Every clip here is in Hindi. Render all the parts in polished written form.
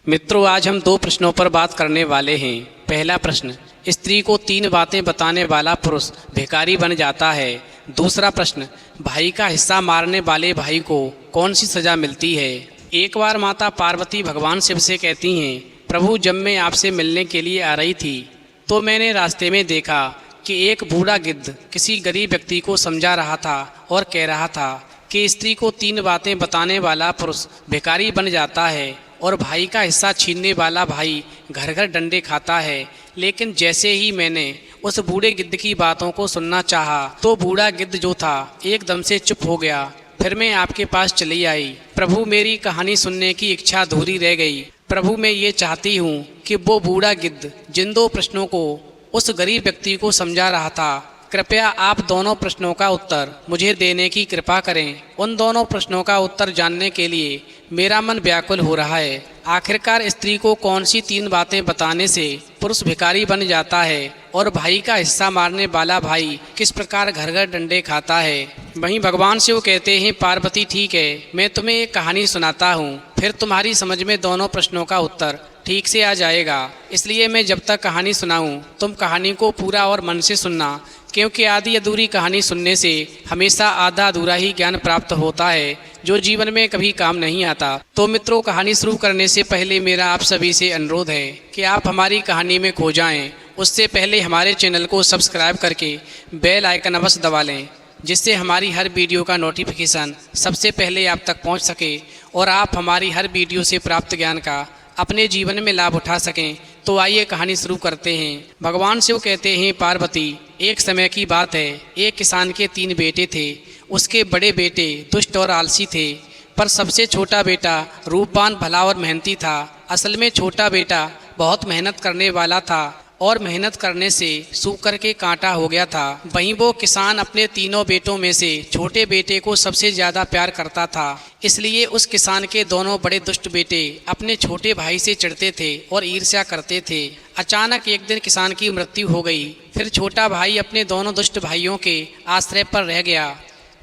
मित्रों, आज हम दो प्रश्नों पर बात करने वाले हैं। पहला प्रश्न, स्त्री को 3 बातें बताने वाला पुरुष भिखारी बन जाता है। दूसरा प्रश्न, भाई का हिस्सा मारने वाले भाई को कौन सी सजा मिलती है। एक बार माता पार्वती भगवान शिव से कहती हैं, प्रभु, जब मैं आपसे मिलने के लिए आ रही थी तो मैंने रास्ते में देखा कि एक बूढ़ा गिद्ध किसी गरीब व्यक्ति को समझा रहा था और कह रहा था कि स्त्री को 3 बातें बताने वाला पुरुष भिखारी बन जाता है और भाई का हिस्सा छीनने वाला भाई घर घर डंडे खाता है। लेकिन जैसे ही मैंने उस बूढ़े गिद्ध की बातों को सुनना चाहा तो बूढ़ा गिद्ध जो था एकदम से चुप हो गया। फिर मैं आपके पास चली आई। प्रभु, मेरी कहानी सुनने की इच्छा अधूरी रह गई। प्रभु, मैं ये चाहती हूँ कि वो बूढ़ा गिद्ध जिन 2 प्रश्नों को उस गरीब व्यक्ति को समझा रहा था, कृपया आप दोनों प्रश्नों का उत्तर मुझे देने की कृपा करें। उन दोनों प्रश्नों का उत्तर जानने के लिए मेरा मन व्याकुल हो रहा है। आखिरकार स्त्री को कौन सी 3 बातें बताने से पुरुष भिखारी बन जाता है और भाई का हिस्सा मारने वाला भाई किस प्रकार घर घर डंडे खाता है। वहीं भगवान शिव कहते हैं, पार्वती, ठीक है, मैं तुम्हें एक कहानी सुनाता हूँ, फिर तुम्हारी समझ में दोनों प्रश्नों का उत्तर ठीक से आ जाएगा। इसलिए मैं जब तक कहानी सुनाऊं तुम कहानी को पूरा और मन से सुनना, क्योंकि आधी अधूरी कहानी सुनने से हमेशा आधा अधूरा ही ज्ञान प्राप्त होता है जो जीवन में कभी काम नहीं आता। तो मित्रों, कहानी शुरू करने से पहले मेरा आप सभी से अनुरोध है कि आप हमारी कहानी में खो जाएं। उससे पहले हमारे चैनल को सब्सक्राइब करके बेल आइकन अवश्य दबा लें, जिससे हमारी हर वीडियो का नोटिफिकेशन सबसे पहले आप तक पहुंच सके और आप हमारी हर वीडियो से प्राप्त ज्ञान का अपने जीवन में लाभ उठा सकें। तो आइए कहानी शुरू करते हैं। भगवान शिव कहते हैं, पार्वती, एक समय की बात है, एक किसान के 3 बेटे थे। उसके बड़े बेटे दुष्ट और आलसी थे, पर सबसे छोटा बेटा रूपवान, भला और मेहनती था। असल में छोटा बेटा बहुत मेहनत करने वाला था और मेहनत करने से सूख कर के कांटा हो गया था। वहीं वो किसान अपने 3 बेटों में से छोटे बेटे को सबसे ज़्यादा प्यार करता था। इसलिए उस किसान के दोनों बड़े दुष्ट बेटे अपने छोटे भाई से चिढ़ते थे और ईर्ष्या करते थे। अचानक एक दिन किसान की मृत्यु हो गई। फिर छोटा भाई अपने दोनों दुष्ट भाइयों के आश्रय पर रह गया।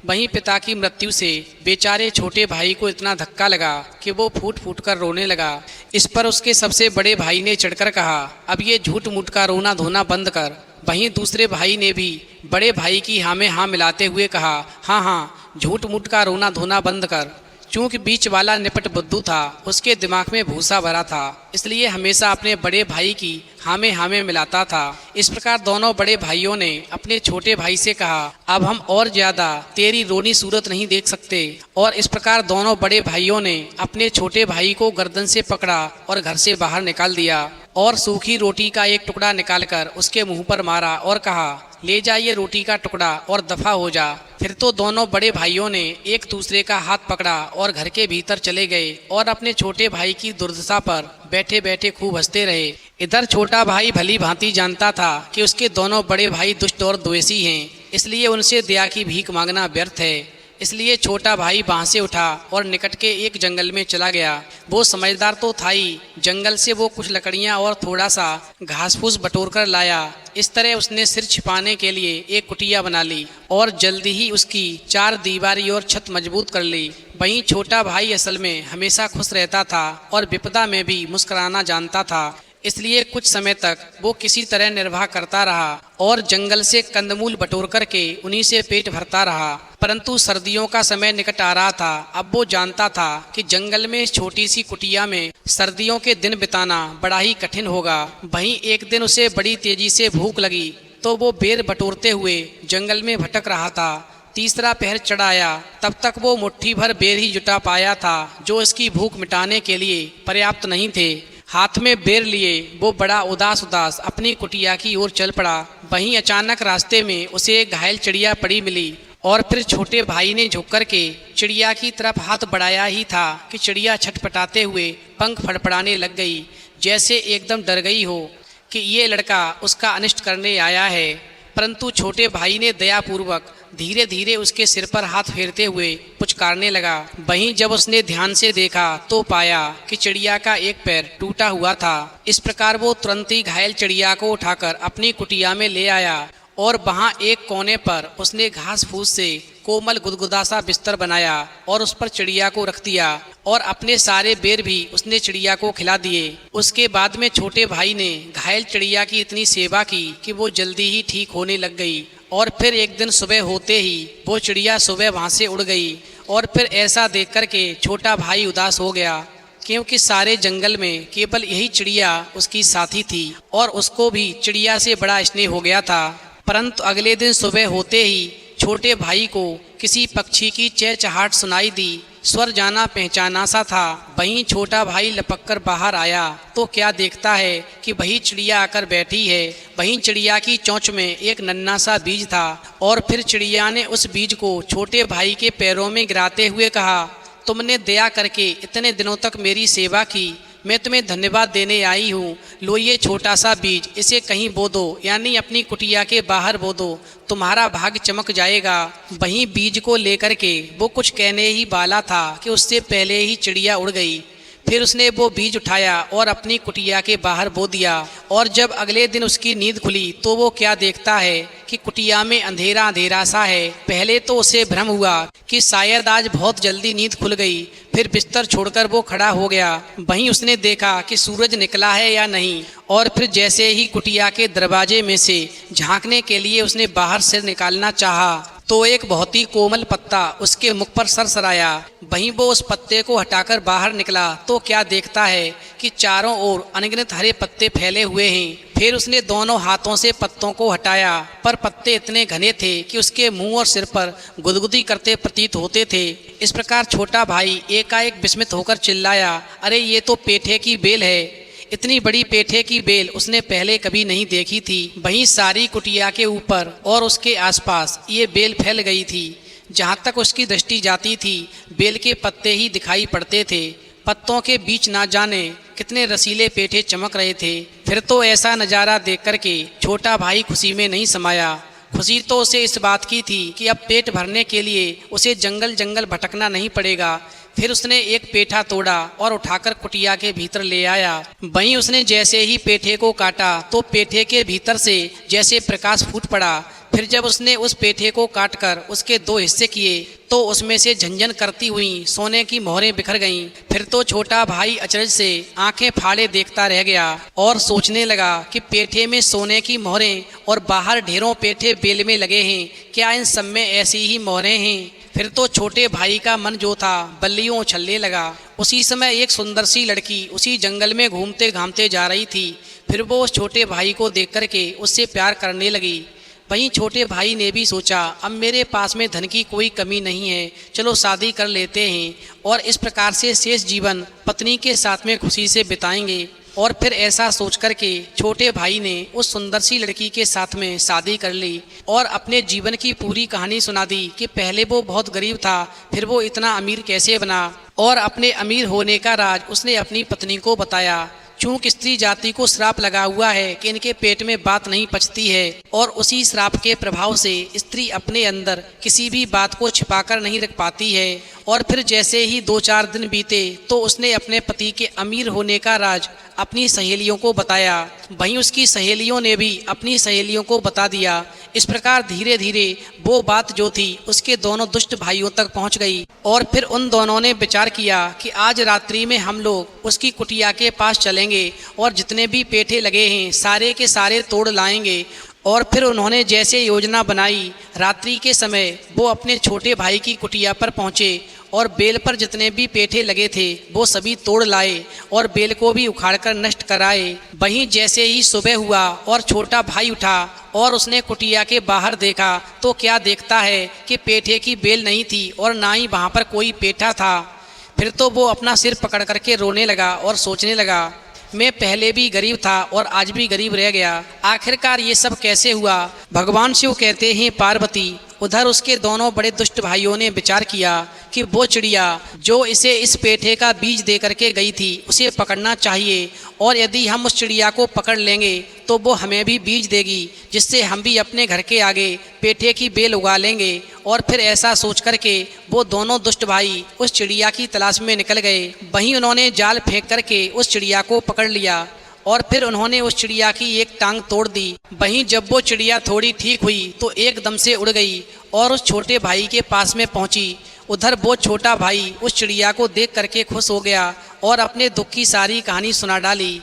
वहीं पिता की मृत्यु से बेचारे छोटे भाई को इतना धक्का लगा कि वो फूट फूट कर रोने लगा। इस पर उसके सबसे बड़े भाई ने चिढ़कर कहा, अब ये झूठ मूठ का रोना धोना बंद कर। वहीं दूसरे भाई ने भी बड़े भाई की हाँ में हाँ मिलाते हुए कहा, हाँ हाँ, झूठ मूठ का रोना धोना बंद कर। चूँकि बीच वाला निपट बुद्धू था, उसके दिमाग में भूसा भरा था, इसलिए हमेशा अपने बड़े भाई की हाँ में मिलाता था। इस प्रकार दोनों बड़े भाइयों ने अपने छोटे भाई से कहा, अब हम और ज्यादा तेरी रोनी सूरत नहीं देख सकते। और इस प्रकार दोनों बड़े भाइयों ने अपने छोटे भाई को गर्दन से पकड़ा और घर से बाहर निकाल दिया और सूखी रोटी का एक टुकड़ा निकालकर उसके मुंह पर मारा और कहा, ले जा ये रोटी का टुकड़ा और दफा हो जा। फिर तो दोनों बड़े भाइयों ने एक दूसरे का हाथ पकड़ा और घर के भीतर चले गए और अपने छोटे भाई की दुर्दशा पर बैठे बैठे खूब हंसते रहे। इधर छोटा भाई भली भांति जानता था कि उसके दोनों बड़े भाई दुष्ट और द्वेषी हैं, इसलिए उनसे दया की भीख मांगना व्यर्थ है। इसलिए छोटा भाई वहाँ से उठा और निकट के एक जंगल में चला गया। वो समझदार तो था ही, जंगल से वो कुछ लकड़ियाँ और थोड़ा सा घास फूस बटोर कर लाया। इस तरह उसने सिर छिपाने के लिए एक कुटिया बना ली और जल्दी ही उसकी 4 दीवारी और छत मजबूत कर ली। वहीं छोटा भाई असल में हमेशा खुश रहता था और विपदा में भी मुस्कुराना जानता था, इसलिए कुछ समय तक वो किसी तरह निर्वाह करता रहा और जंगल से कंदमूल बटोर करके उन्हीं से पेट भरता रहा। परंतु सर्दियों का समय निकट आ रहा था। अब वो जानता था कि जंगल में छोटी सी कुटिया में सर्दियों के दिन बिताना बड़ा ही कठिन होगा। वहीं एक दिन उसे बड़ी तेजी से भूख लगी तो वो बेर बटोरते हुए जंगल में भटक रहा था। तीसरा पहर चढ़ आया, तब तक वो मुट्ठी भर बेर ही जुटा पाया था जो इसकी भूख मिटाने के लिए पर्याप्त नहीं थे। हाथ में बेर लिए वो बड़ा उदास उदास अपनी कुटिया की ओर चल पड़ा। वहीं अचानक रास्ते में उसे एक घायल चिड़िया पड़ी मिली और फिर छोटे भाई ने झुक कर के चिड़िया की तरफ हाथ बढ़ाया ही था कि चिड़िया छटपटाते हुए पंख फड़फड़ाने लग गई, जैसे एकदम डर गई हो कि ये लड़का उसका अनिष्ट करने आया है। परंतु छोटे भाई ने दयापूर्वक धीरे धीरे उसके सिर पर हाथ फेरते हुए पुचकारने लगा। वहीं जब उसने ध्यान से देखा तो पाया कि चिड़िया का एक पैर टूटा हुआ था। इस प्रकार वो तुरंत ही घायल चिड़िया को उठाकर अपनी कुटिया में ले आया और वहां एक कोने पर उसने घास फूस से कोमल गुदगुदा सा बिस्तर बनाया और उस पर चिड़िया को रख दिया और अपने सारे बेर भी उसने चिड़िया को खिला दिए। उसके बाद में छोटे भाई ने घायल चिड़िया की इतनी सेवा की कि वो जल्दी ही ठीक होने लग गई। और फिर एक दिन सुबह होते ही वो चिड़िया सुबह वहाँ से उड़ गई। और फिर ऐसा देख कर के छोटा भाई उदास हो गया, क्योंकि सारे जंगल में केवल यही चिड़िया उसकी साथी थी और उसको भी चिड़िया से बड़ा स्नेह हो गया था। परंतु अगले दिन सुबह होते ही छोटे भाई को किसी पक्षी की चहचहाट सुनाई दी। स्वर जाना पहचाना सा था। वहीं छोटा भाई लपक कर बाहर आया तो क्या देखता है कि वही चिड़िया आकर बैठी है। वहीं चिड़िया की चोंच में एक नन्हा सा बीज था और फिर चिड़िया ने उस बीज को छोटे भाई के पैरों में गिराते हुए कहा, तुमने दया करके इतने दिनों तक मेरी सेवा की, मैं तुम्हें धन्यवाद देने आई हूँ। लो ये छोटा सा बीज, इसे कहीं बो दो, यानी अपनी कुटिया के बाहर बो दो, तुम्हारा भाग्य चमक जाएगा। वहीं बीज को लेकर के वो कुछ कहने ही वाला था कि उससे पहले ही चिड़िया उड़ गई। फिर उसने वो बीज उठाया और अपनी कुटिया के बाहर बो दिया। और जब अगले दिन उसकी नींद खुली तो वो क्या देखता है कि कुटिया में अंधेरा अंधेरा सा है। पहले तो उसे भ्रम हुआ कि शायद आज बहुत जल्दी नींद खुल गई। फिर बिस्तर छोड़कर वो खड़ा हो गया। वहीं उसने देखा कि सूरज निकला है या नहीं। और फिर जैसे ही कुटिया के दरवाजे में से झांकने के लिए उसने बाहर सिर निकालना चाहा तो एक बहुत ही कोमल पत्ता उसके मुख पर सरसराया। वहीं वो उस पत्ते को हटाकर बाहर निकला तो क्या देखता है कि चारों ओर अनगिनत हरे पत्ते फैले हुए हैं। फिर उसने दोनों हाथों से पत्तों को हटाया, पर पत्ते इतने घने थे कि उसके मुंह और सिर पर गुदगुदी करते प्रतीत होते थे। इस प्रकार छोटा भाई एकाएक विस्मित होकर चिल्लाया, अरे ये तो पेठे की बेल है। इतनी बड़ी पेठे की बेल उसने पहले कभी नहीं देखी थी। वहीं सारी कुटिया के ऊपर और उसके आसपास ये बेल फैल गई थी। जहाँ तक उसकी दृष्टि जाती थी बेल के पत्ते ही दिखाई पड़ते थे। पत्तों के बीच ना जाने कितने रसीले पेठे चमक रहे थे। फिर तो ऐसा नज़ारा देख कर के छोटा भाई खुशी में नहीं समाया। खुशी तो उसे इस बात की थी कि अब पेट भरने के लिए उसे जंगल जंगल भटकना नहीं पड़ेगा। फिर उसने एक पेठा तोड़ा और उठाकर कुटिया के भीतर ले आया। वहीं उसने जैसे ही पेठे को काटा तो पेठे के भीतर से जैसे प्रकाश फूट पड़ा। फिर जब उसने उस पेठे को काटकर उसके दो हिस्से किए तो उसमें से झंझन करती हुई सोने की मोहरें बिखर गईं। फिर तो छोटा भाई अचरज से आंखें फाड़े देखता रह गया और सोचने लगा कि पेठे में सोने की मोहरें और बाहर ढेरों पेठे बेल में लगे हैं, क्या इन सब में ऐसी ही मोहरें हैं। फिर तो छोटे भाई का मन जो था बल्लियों उछलने लगा। उसी समय एक सुंदर सी लड़की उसी जंगल में घूमते घामते जा रही थी। फिर वो उस छोटे भाई को देख करके उससे प्यार करने लगी। वहीं छोटे भाई ने भी सोचा, अब मेरे पास में धन की कोई कमी नहीं है, चलो शादी कर लेते हैं और इस प्रकार से शेष जीवन पत्नी के साथ में खुशी से बिताएंगे। और फिर ऐसा सोच कर के छोटे भाई ने उस सुंदर सी लड़की के साथ में शादी कर ली और अपने जीवन की पूरी कहानी सुना दी कि पहले वो बहुत गरीब था, फिर वो इतना अमीर कैसे बना। और अपने अमीर होने का राज उसने अपनी पत्नी को बताया। चूंकि स्त्री जाति को श्राप लगा हुआ है कि इनके पेट में बात नहीं पचती है और उसी श्राप के प्रभाव से स्त्री अपने अंदर किसी भी बात को छिपाकर नहीं रख पाती है। और फिर जैसे ही 2-4 दिन बीते तो उसने अपने पति के अमीर होने का राज अपनी सहेलियों को बताया। वहीं उसकी सहेलियों ने भी अपनी सहेलियों को बता दिया। इस प्रकार धीरे धीरे वो बात जो थी उसके दोनों दुष्ट भाइयों तक पहुंच गई। और फिर उन दोनों ने विचार किया कि आज रात्रि में हम लोग उसकी कुटिया के पास चलेंगे और जितने भी पेठे लगे हैं सारे के सारे तोड़ लाएंगे। और फिर उन्होंने जैसे योजना बनाई, रात्रि के समय वो अपने छोटे भाई की कुटिया पर पहुँचे और बेल पर जितने भी पेठे लगे थे वो सभी तोड़ लाए और बेल को भी उखाड़कर नष्ट कराए। वहीं जैसे ही सुबह हुआ और छोटा भाई उठा और उसने कुटिया के बाहर देखा तो क्या देखता है कि पेठे की बेल नहीं थी और ना ही वहाँ पर कोई पेठा था। फिर तो वो अपना सिर पकड़ करके रोने लगा और सोचने लगा, मैं पहले भी गरीब था और आज भी गरीब रह गया, आखिरकार ये सब कैसे हुआ। भगवान शिव कहते हैं पार्वती। उधर उसके दोनों बड़े दुष्ट भाइयों ने विचार किया कि वो चिड़िया जो इसे इस पेठे का बीज दे करके गई थी उसे पकड़ना चाहिए और यदि हम उस चिड़िया को पकड़ लेंगे तो वो हमें भी बीज देगी, जिससे हम भी अपने घर के आगे पेठे की बेल उगा लेंगे। और फिर ऐसा सोच करके वो दोनों दुष्ट भाई उस चिड़िया की तलाश में निकल गए। वहीं उन्होंने जाल फेंक करके उस चिड़िया को पकड़ लिया और फिर उन्होंने उस चिड़िया की एक टांग तोड़ दी। वहीं जब वो चिड़िया थोड़ी ठीक हुई तो एकदम से उड़ गई और उस छोटे भाई के पास में पहुंची। उधर वो छोटा भाई उस चिड़िया को देख करके खुश हो गया और अपने दुख की सारी कहानी सुना डाली।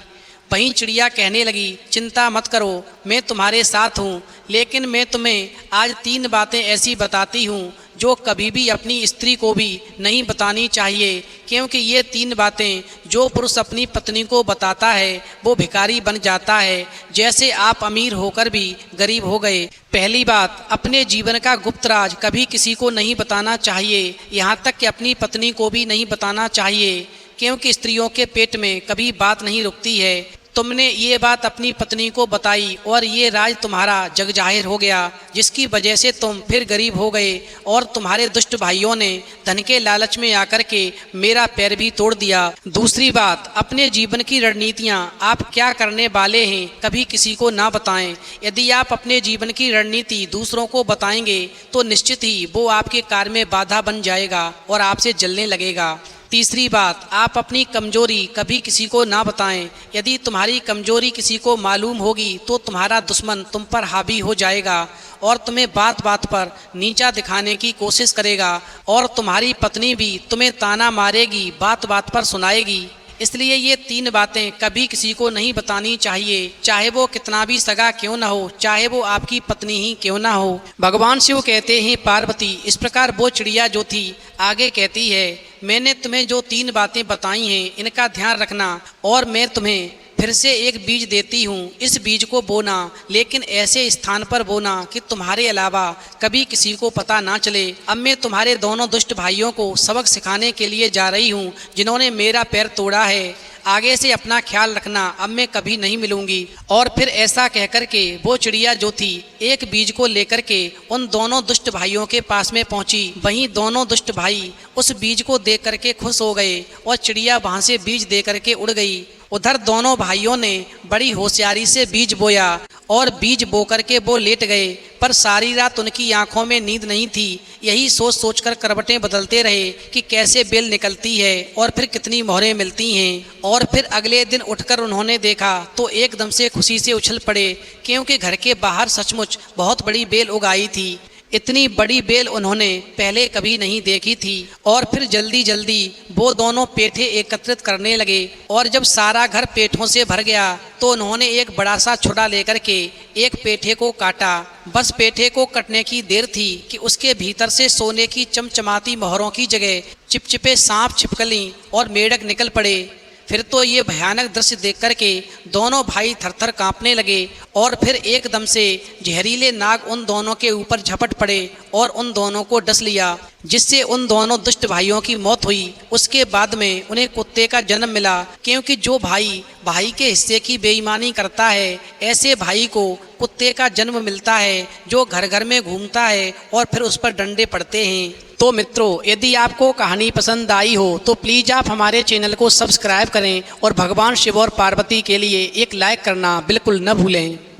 वहीं चिड़िया कहने लगी, चिंता मत करो, मैं तुम्हारे साथ हूँ, लेकिन मैं तुम्हें आज 3 बातें ऐसी बताती हूँ जो कभी भी अपनी स्त्री को भी नहीं बतानी चाहिए, क्योंकि ये 3 बातें जो पुरुष अपनी पत्नी को बताता है वो भिखारी बन जाता है, जैसे आप अमीर होकर भी गरीब हो गए। पहली बात, अपने जीवन का गुप्त राज कभी किसी को नहीं बताना चाहिए, यहाँ तक कि अपनी पत्नी को भी नहीं बताना चाहिए, क्योंकि स्त्रियों के पेट में कभी बात नहीं रुकती है। तुमने ये बात अपनी पत्नी को बताई और ये राज तुम्हारा जग जाहिर हो गया, जिसकी वजह से तुम फिर गरीब हो गए और तुम्हारे दुष्ट भाइयों ने धन के लालच में आकर के मेरा पैर भी तोड़ दिया। दूसरी बात, अपने जीवन की रणनीतियाँ आप क्या करने वाले हैं कभी किसी को ना बताएं। यदि आप अपने जीवन की रणनीति दूसरों को बताएंगे तो निश्चित ही वो आपके कार्य में बाधा बन जाएगा और आपसे जलने लगेगा। तीसरी बात, आप अपनी कमजोरी कभी किसी को ना बताएं। यदि तुम्हारी कमजोरी किसी को मालूम होगी तो तुम्हारा दुश्मन तुम पर हावी हो जाएगा और तुम्हें बात बात पर नीचा दिखाने की कोशिश करेगा और तुम्हारी पत्नी भी तुम्हें ताना मारेगी, बात बात पर सुनाएगी। इसलिए ये 3 बातें कभी किसी को नहीं बतानी चाहिए, चाहे वो कितना भी सगा क्यों ना हो, चाहे वो आपकी पत्नी ही क्यों ना हो। भगवान शिव कहते हैं, पार्वती, इस प्रकार वो चिड़िया जो थी आगे कहती है, मैंने तुम्हें जो 3 बातें बताई हैं इनका ध्यान रखना और मैं तुम्हें फिर से एक बीज देती हूँ, इस बीज को बोना, लेकिन ऐसे स्थान पर बोना कि तुम्हारे अलावा कभी किसी को पता ना चले। अब मैं तुम्हारे दोनों दुष्ट भाइयों को सबक सिखाने के लिए जा रही हूँ जिन्होंने मेरा पैर तोड़ा है। आगे से अपना ख्याल रखना, अब मैं कभी नहीं मिलूंगी। और फिर ऐसा कहकर के वो चिड़िया जो थी एक बीज को लेकर के उन दोनों दुष्ट भाइयों के पास में पहुंची। वहीं दोनों दुष्ट भाई उस बीज को देख करके खुश हो गए और चिड़िया वहां से बीज दे करके उड़ गई। उधर दोनों भाइयों ने बड़ी होशियारी से बीज बोया और बीज बो करके वो लेट गए, पर सारी रात उनकी आंखों में नींद नहीं थी। यही सोच सोच कर करवटें बदलते रहे कि कैसे बेल निकलती है और फिर कितनी मोहरें मिलती हैं। और फिर अगले दिन उठकर उन्होंने देखा तो एकदम से खुशी से उछल पड़े, क्योंकि घर के बाहर सचमुच बहुत बड़ी बेल उगाई थी। इतनी बड़ी बेल उन्होंने पहले कभी नहीं देखी थी। और फिर जल्दी जल्दी वो दोनों पेठे एकत्रित करने लगे और जब सारा घर पेठों से भर गया तो उन्होंने एक बड़ा सा छुरा लेकर के एक पेठे को काटा। बस पेठे को कटने की देर थी कि उसके भीतर से सोने की चमचमाती मोहरों की जगह चिपचिपे सांप छिपकली और मेढक निकल पड़े। फिर तो ये भयानक दृश्य देख करके दोनों भाई थरथर कांपने लगे और फिर एकदम से जहरीले नाग उन दोनों के ऊपर झपट पड़े और उन दोनों को डस लिया, जिससे उन दोनों दुष्ट भाइयों की मौत हुई। उसके बाद में उन्हें कुत्ते का जन्म मिला, क्योंकि जो भाई के हिस्से की बेईमानी करता है ऐसे भाई को कुत्ते का जन्म मिलता है, जो घर घर में घूमता है और फिर उस पर डंडे पड़ते हैं। तो मित्रों, यदि आपको कहानी पसंद आई हो तो प्लीज़ आप हमारे चैनल को सब्सक्राइब करें और भगवान शिव और पार्वती के लिए एक लाइक करना बिल्कुल न भूलें।